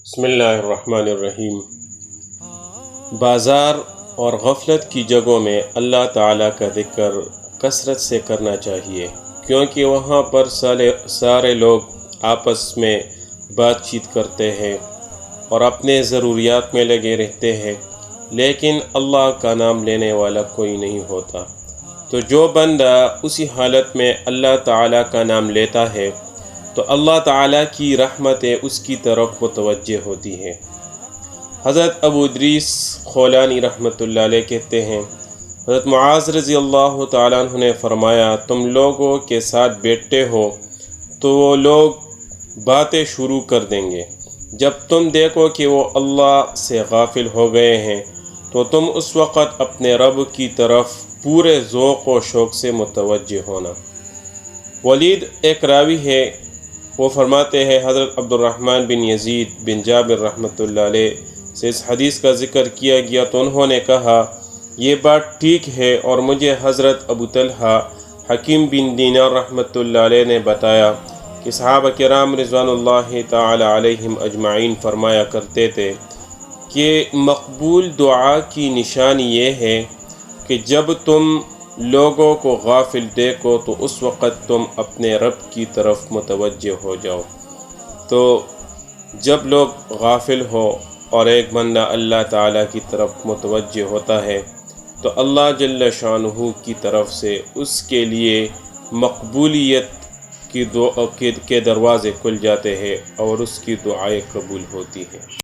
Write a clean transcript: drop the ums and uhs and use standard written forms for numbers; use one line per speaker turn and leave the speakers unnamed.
بسم اللہ الرحمن الرحیم۔ بازار اور غفلت کی جگہوں میں اللہ تعالیٰ کا ذکر کثرت سے کرنا چاہیے، کیونکہ وہاں پر سارے لوگ آپس میں بات چیت کرتے ہیں اور اپنے ضروریات میں لگے رہتے ہیں، لیکن اللہ کا نام لینے والا کوئی نہیں ہوتا۔ تو جو بندہ اسی حالت میں اللہ تعالیٰ کا نام لیتا ہے تو اللہ تعالیٰ کی رحمتیں اس کی طرف متوجہ ہوتی ہیں۔ حضرت ابو ادریس خولانی رحمۃ اللہ علیہ کہتے ہیں، حضرت معاذ رضی اللہ تعالیٰ عنہ نے فرمایا، تم لوگوں کے ساتھ بیٹھتے ہو تو وہ لوگ باتیں شروع کر دیں گے، جب تم دیکھو کہ وہ اللہ سے غافل ہو گئے ہیں تو تم اس وقت اپنے رب کی طرف پورے ذوق و شوق سے متوجہ ہونا۔ ولید ایک راوی ہے، وہ فرماتے ہیں حضرت عبد الرحمن بن یزید بن جابر رحمۃ اللہ علیہ سے اس حدیث کا ذکر کیا گیا تو انہوں نے کہا، یہ بات ٹھیک ہے، اور مجھے حضرت ابو طلحہ حکیم بن دینار رحمۃ اللہ علیہ نے بتایا کہ صحابہ کرام رضوان اللہ تعالی علیہم اجمعین فرمایا کرتے تھے کہ مقبول دعا کی نشانی یہ ہے کہ جب تم لوگوں کو غافل دیکھو تو اس وقت تم اپنے رب کی طرف متوجہ ہو جاؤ۔ تو جب لوگ غافل ہو اور ایک بندہ اللہ تعالیٰ کی طرف متوجہ ہوتا ہے تو اللہ جل شانہ کی طرف سے اس کے لیے مقبولیت کے دروازے کھل جاتے ہیں اور اس کی دعائیں قبول ہوتی ہیں۔